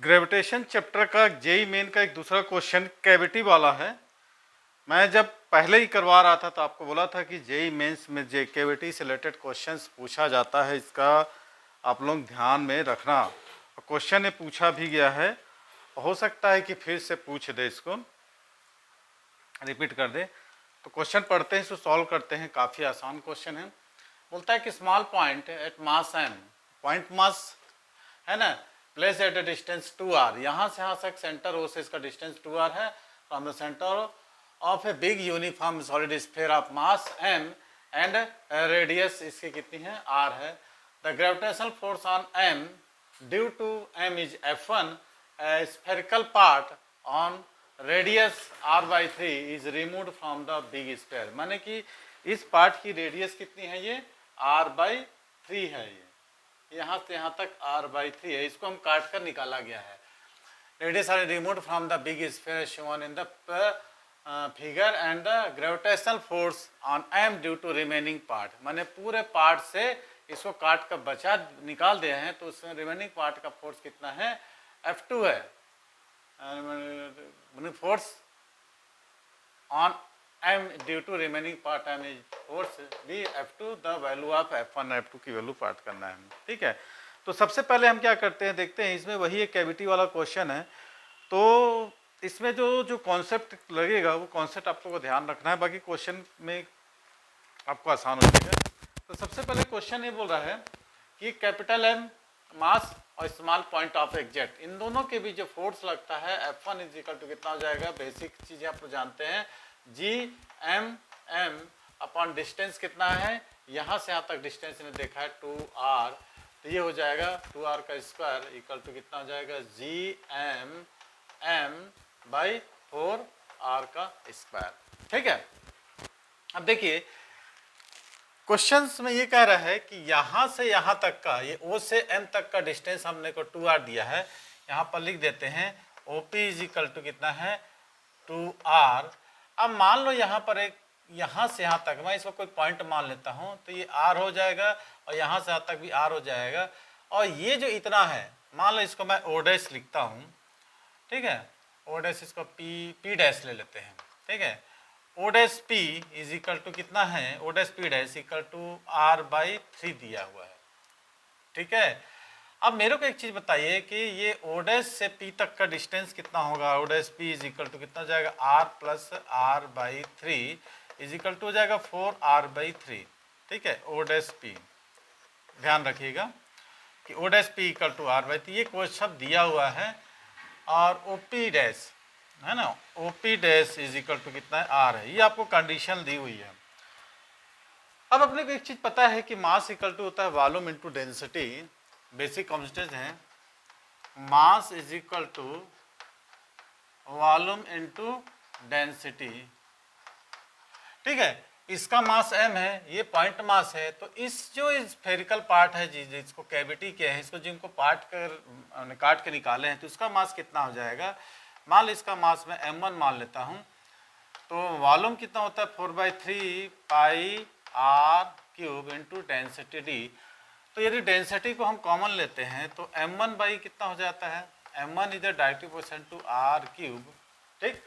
Gravitation chapter का JEE main का एक दूसरा क्वेश्चन कैविटी वाला है। मैं जब पहले ही करवा रहा था तो आपको बोला था कि जेई मेंस में जे कैविटी से रिलेटेड क्वेश्चंस पूछा जाता है, इसका आप लोग ध्यान में रखना। क्वेश्चन ने पूछा भी गया है, हो सकता है कि फिर से पूछ दे, इसको रिपीट कर दे। तो क्वेश्चन पढ़ते हैं, इसको सॉल्व करते हैं। काफ़ी आसान क्वेश्चन है। बोलता है कि स्मॉल पॉइंट एट मास एम, पॉइंट मास है ना, place at a distance 2r, यहाँ से यहाँ तक सेंटर ओ से इसका डिस्टेंस 2r है, from the centre of a big uniform solid sphere of mass m and radius इसकी कितनी है, r है। The gravitational force on m due to m is f1, spherical part on radius r/3 is removed from the big sphere. माने कि इस part की radius कितनी है, ये r/3 है, ये यहाँ से यहाँ तक r/3 है, इसको हम काट कर निकाला गया है। Radius R removed from the big sphere shown in the figure and the gravitational force on m due to remaining part. माने पूरे पार्ट से इसको काट कर बचा निकाल दिए हैं, तो उसमें रिमेनिंग पार्ट का फोर्स कितना है, F2 है। Force on m due to remaining part m is force भी F2, the value of F1, F2 की वैल्यू पार्ट करना है, ठीक है। तो सबसे पहले हम क्या करते हैं, देखते हैं। इसमें वही एक कैविटी वाला क्वेश्चन है, तो इसमें जो कॉन्सेप्ट लगेगा वो कॉन्सेप्ट आप लोगों को ध्यान रखना है, बाकी क्वेश्चन में आपको आसान हो जाएगा। तो सबसे पहले क्वेश्चन ये बोल रहा है कि कैपिटल M मास और स्मॉल पॉइंट ऑफ एग्जेक्ट, इन दोनों के बीच जो फोर्स लगता है F1 इज इक्वल टू कितना हो जाएगा, बेसिक चीजें आप लोग जानते हैं, Gm अपॉन डिस्टेंस कितना है, यहाँ से यहाँ तक डिस्टेंस ने देखा है 2r, तो ये हो जाएगा 2r का स्क्वायर इक्वल टू कितना हो जाएगा, Gm/4r का स्क्वायर, ठीक है। अब देखिए क्वेश्चंस में ये कह रहा है कि यहाँ से यहाँ तक का, ये O से M तक का डिस्टेंस हमने को 2r दिया है, यहाँ पर लिख देते हैं OP इज इक्वल टू कितना है, 2r। अब मान लो यहाँ पर एक, यहाँ से यहाँ तक मैं इसको कोई पॉइंट मान लेता हूँ, तो ये r हो जाएगा और यहाँ से यहाँ तक भी r हो जाएगा, और ये जो इतना है मान लो इसको मैं o डैश लिखता हूँ, ठीक है, o डैश, इसको p डैश ले लेते हैं, ठीक है। O dash P is equal to कितना है, O dash P dash equal to r/3 दिया हुआ है, ठीक है। अब मेरे को एक चीज बताइए कि ये ओ डैश से पी तक का डिस्टेंस कितना होगा, O dash P is equal to कितना हो जाएगा, r plus r/3 is equal to हो जाएगा 4r/3, ठीक है। ओ डैश पी, ध्यान रखिएगा कि O dash P equal to r/3, ये क्वेश्चन दिया हुआ है, और ओ पी डैश है ना, OP dash is equal to कितना है, R है, ये आपको कंडीशन दी हुई है। अब अपने को एक चीज पता है कि मास इक्वल टू होता है volume into density, basic constant है, mass is equal to volume into density, ठीक है। इसका मास m है, ये पॉइंट मास है, तो इस जो स्फेरिकल पार्ट है जिसको कैविटी के है, इसको जिनको काट के निकाले हैं, तो इसका मास कितना हो जाएगा, मान लो इसका मास मैं m1 मान लेता हूँ, तो वॉल्यूम कितना होता है 4/3 पाई r³ इंटू डेंसिटी d। तो यदि डेंसिटी को हम कॉमन लेते हैं तो m1 बाई कितना हो जाता है, m1 is direct proportional to r³, ठीक।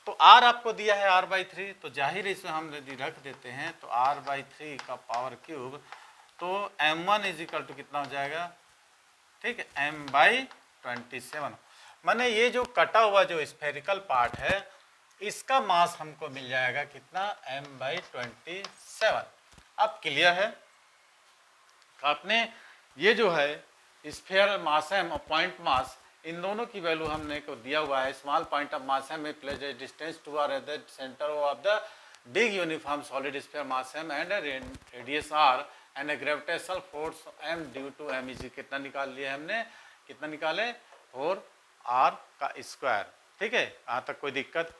तो r आपको दिया है r/3, तो जाहिर इसमें हम यदि रख देते हैं तो r/3 का पावर क्यूब, तो m1 इज इक्वल टू कितना हो जाएगा, ठीक है, m/27। माने ये जो कटा हुआ जो स्फेरिकल पार्ट है, इसका मास हमको मिल जाएगा कितना, m/27। अब क्लियर है, आपने ये जो है स्फीयर मास m और पॉइंट मास, इन दोनों की वैल्यू हमने को दिया हुआ है। Small point of mass m place distance 2r at the centre of the big uniform solid sphere mass m and radius r and gravitational force m due to m is कितना निकाल लिया हमने, कितना निकाले, 4r का square, ठीक है। यहाँ तक कोई दिक्कत।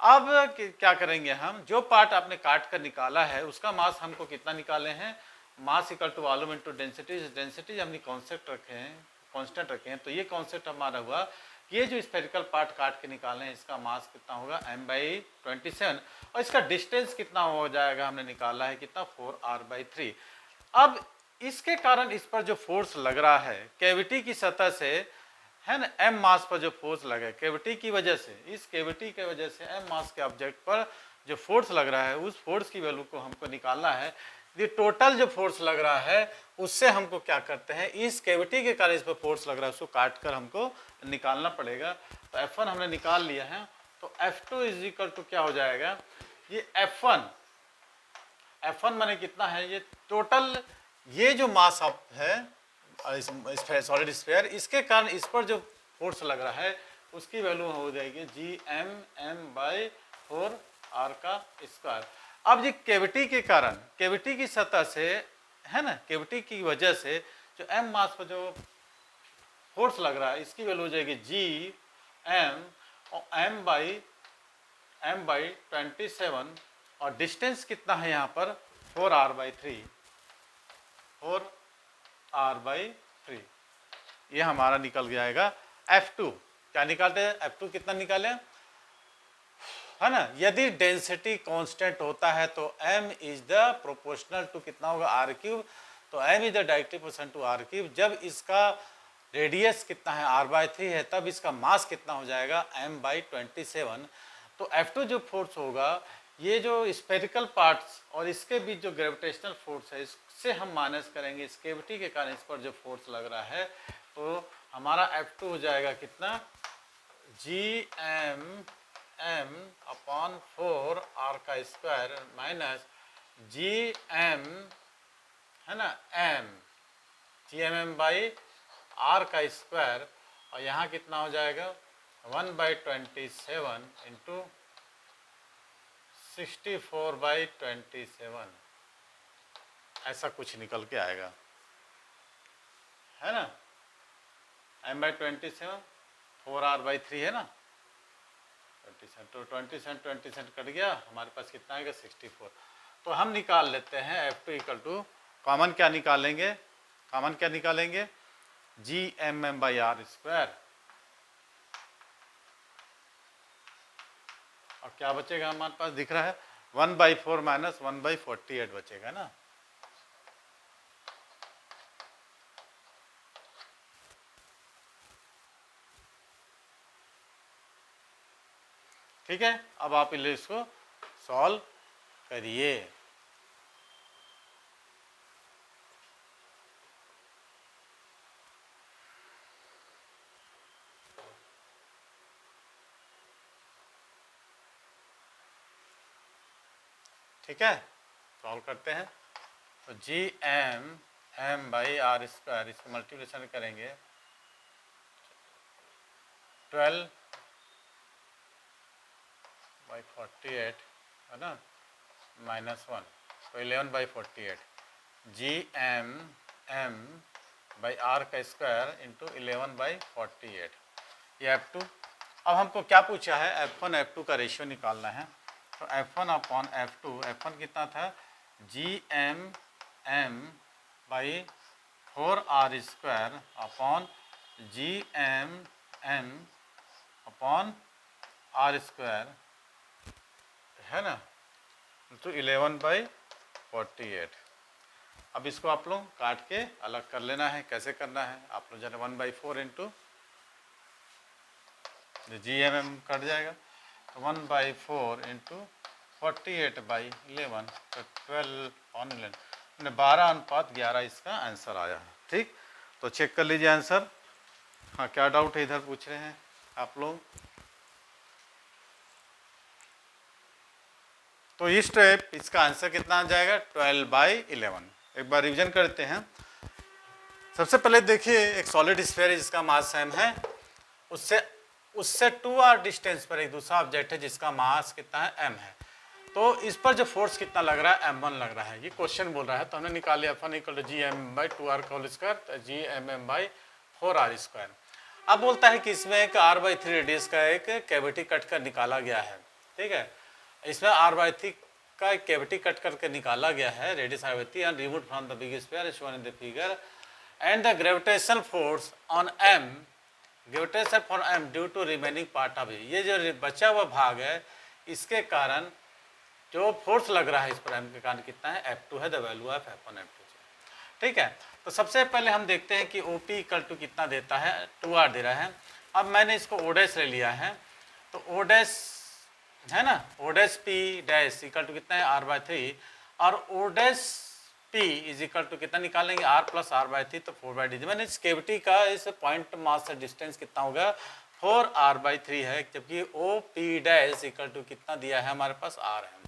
अब क्या करेंगे हम, जो पार्ट आपने काट कर निकाला है उसका मास हमको कितना निकाले हैं, mass equal to volume into density, density हमने कॉन्सेप्ट रखे हैं, कांस्टेंट रखे हैं, तो ये कॉन्सेप्ट हमारा हुआ कि ये जो स्फेरिकल पार्ट काट के निकाले हैं इसका मास कितना होगा, m/27, और इसका डिस्टेंस कितना हो जाएगा, हमने निकाला है कितना, 4r/3। अब इसके कारण इस पर जो फोर्स लग रहा है कैविटी की सतह से, है ना, m मास पर जो फोर्स लगे कैविटी की वजह से, इस कैविटी के वजह से m मास के ऑब्जेक्ट पर जो फोर्स लग रहा है, उस फोर्स की वैल्यू को हमको निकालना है। ये टोटल जो फोर्स लग रहा है उससे हमको क्या करते हैं, इस कैविटी के कारण इस पर फोर्स लग रहा है उसको काट कर हमको निकालना पड़ेगा। तो F1 हमने निकाल लिया है, तो F2 इज इक्वल टू क्या हो जाएगा, ये F1 माने कितना है, ये टोटल ये जो मास ऑफ है सॉलिड स्फीयर, इसके कारण इस पर जो फोर्स लग रहा है उसकी वैल्यू हो जाएगी Gm/4 r का स्क्वायर। अब ये कैविटी के कारण, कैविटी की सतह से, है ना, कैविटी की वजह से जो m मास पर जो फोर्स लग रहा है इसकी वैल्यू हो जाएगी Gm और m/27 और डिस्टेंस कितना है यहाँ पर 4r/3, 4r/3, ये हमारा निकल जाएगा F2। क्या निकालते हैं, F2 कितना निकालें, है ना, यदि डेंसिटी कांस्टेंट होता है तो m is the proportional to कितना होगा r3, तो m is the directly proportional to r3। जब इसका रेडियस कितना है r/3 है तब इसका मास कितना हो जाएगा m/27। तो F2 जो फोर्स होगा, ये जो स्फेरिकल पार्ट्स और इसके बीच जो ग्रेविटेशनल फोर्स है इससे हम माइनस करेंगे इस कैविटी के कारण इस पर जो फोर्स लग रहा है, तो हमारा F2 हो जाएगा कितना, Gm/4 r का स्क्वायर माइनस Gm, है ना, Gmm/r का स्क्वायर, और यहाँ कितना हो जाएगा 1/27 इंटू 64/27, ऐसा कुछ निकल के आएगा, है ना, m/27 4r/3 है ना, 27, तो 27 कट गया, हमारे पास कितना आएगा 64। तो हम निकाल लेते हैं F2 इक्वल टू, कॉमन क्या निकालेंगे, कॉमन क्या निकालेंगे, Gmm/r स्क्वायर, और क्या बचेगा हमारे पास दिख रहा है 1/4 माइनस 1/48 बचेगा ना। ठीक है, अब आप इसको सॉल्व करिए। ठीक है, सॉल्व करते हैं। तो Gm/r स्क्वायर, इसको मल्टीप्लिकेशन करेंगे 12/48 है ना, -1, तो 11/48 Gm/r का स्क्वायर इंटू 11/48, ये F2। अब हमको क्या पूछा है, F1 F2 का रेशियो निकालना है। तो F1/F2, F1 कितना था Gmm/4r square upon Gmm/r square, है ना, तो 11/48। अब इसको आप लोग काट के अलग कर लेना है, कैसे करना है, आप लोग जाने 1/4 इंटू Gmm कट जाएगा, तो 1/4 इंटू 48/11, तो 12/11, 12:11 इसका आंसर आया है। ठीक, तो चेक कर लीजिए आंसर। हाँ, क्या डाउट है इधर पूछ रहे हैं आप लोग। तो इस स्टेप इसका आंसर कितना आ जाएगा 12/11। एक बार रिवीजन करते हैं। सबसे पहले देखिए, एक सॉलिड स्फीयर जिसका मास m है, उससे 2r डिस्टेंस पर एक दूसरा ऑब्जेक्ट है जिसका मास कितना है m है। तो इस पर जो फोर्स कितना लग रहा है m1 लग रहा है, ये क्वेश्चन बोल रहा है। तो हमने निकाल लिया F1 = Gm/2r का होल स्क्वायर, Gmm/4r स्क्वायर। अब बोलता है कि इसमें एक r/3 रेडियस का एक कैविटी कट कर निकाला गया है। ठीक है, इसमें r/3 का एक कैविटी कट करके निकाला गया है, radius r/3 and remove from the big sphere shown in the figure, and the gravitational force on m, gravitation for m due to remaining part of, ये जो बचा हुआ भाग है इसके कारण जो फोर्स लग रहा है इस पर m के कारण कितना है F2 है, the value of F1 F2। ठीक है, तो तो सबसे पहले हम देखते हैं कि OP इक्वल टू कितना देता है, 2R दे रहा है। अब मैंने इसको O डैश ले लिया है, तो O डैश है ना, O dash P dash equal to कितना है, R/3, और O dash P is equal to कितना निकालेंगे, R प्लस R/3, तो 4/d। मैंने इस कैविटी का इस पॉइंट मास से डिस्टेंस कितना होगा, 4R/3 है, जबकि OP डैश इक्वल टू कितना दिया है हमारे पास, R है।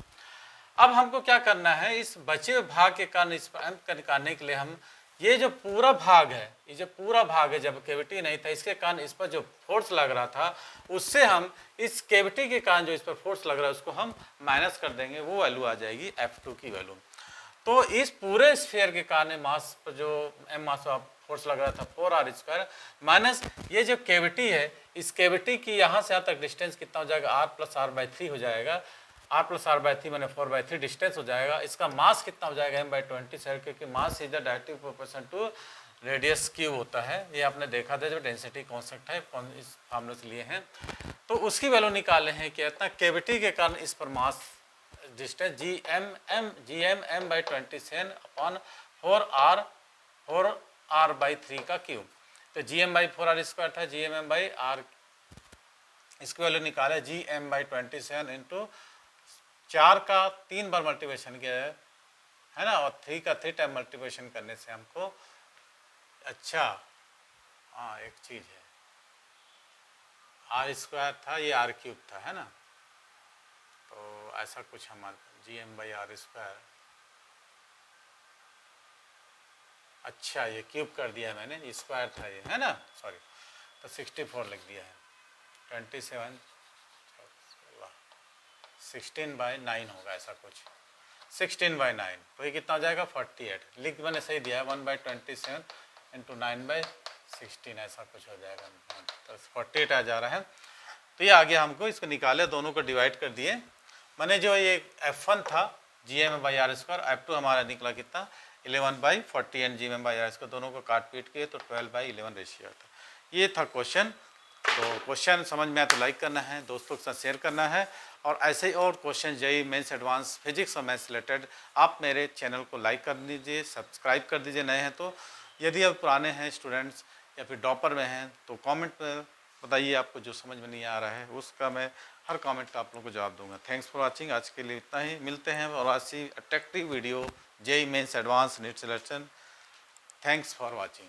अब हमको क्या करना है, इस बचे हुए भाग के कारण इस पर अंक निकालने के लिए हम ये जो पूरा भाग है, ये जो पूरा भाग है, जब कैविटी नहीं था इसके कारण इस पर जो फोर्स लग रहा था, उससे हम इस कैविटी के कारण जो इस पर फोर्स लग रहा है उसको हम माइनस कर देंगे, वो वैल्यू आ जाएगी F2 की वैल्यू। तो इस पूरे स्फीयर के कारण मास पर जो m मास फोर्स लग रहा था 4R² माइनस ये जो कैविटी है, इस कैविटी की यहाँ से यहाँ तक डिस्टेंस कितना हो जाएगा, R प्लस R/3 हो जाएगा। R प्लस R/3 मैंने 4/3 डिस्टेंस हो जाएगा। इसका मास कितना हो जाएगा, m/20 सर, क्योंकि mass is the directive proportion to radius cube होता है। ये आपने देखा था जो डेंसिटी कॉन्सेप्ट है, इस फार्मूले से लिए हैं। तो उसकी वैल्यू निकाले हैं कि इतना कैविटी के कारण इस पर मास distance gm m/27 upon 4R/3 का क्यूब। तो gm/4R² था, gmm/r इसकी वैल्यू निकाले, gm/27 इंटू 4 का 3 बार मल्टीप्लिकेशन किया है ना, और 3 का 3 टाइम मल्टीप्लिकेशन करने से हमको, अच्छा हाँ एक चीज़ है, R² था, ये R³ था, है ना, तो ऐसा कुछ हमारे gm/r², अच्छा ये क्यूब कर दिया मैंने, ये स्क्वायर था ये, है ना, सॉरी, तो 64 लिख दिया है, 27 16/9 होगा ऐसा कुछ, 16/9, तो ये कितना हो जाएगा 48, लिख मैंने सही दिया है, 1/27 इंटू 9/16 ऐसा कुछ हो जाएगा, तो 48 आ जा रहा है। तो ये आ गया, हमको इसको निकाले, दोनों को डिवाइड कर दिए। मैंने जो ये F1 था gm/r², F2 हमारा निकला कितना 11/40 एंड gm/r², दोनों को काट पीट के तो 12/11 रेशियो था। ये था क्वेश्चन। तो क्वेश्चन समझ में आया तो लाइक करना है, दोस्तों के साथ शेयर करना है, और ऐसे ही और question JEE mains advance physics और मैथ्स रिलेटेड आप मेरे चैनल को लाइक कर दीजिए, सब्सक्राइब कर दीजिए नए हैं तो। यदि आप पुराने हैं स्टूडेंट्स या फिर टॉपर में हैं तो कमेंट में बताइए, आपको जो समझ में नहीं आ रहा है उसका मैं हर कमेंट का आप लोगों को जवाब दूंगा। थैंक्स फॉर वाचिंग, आज के लिए इतना ही, मिलते हैं और ऐसी attractive video JEE mains advance NEET selection. Thanks for watching.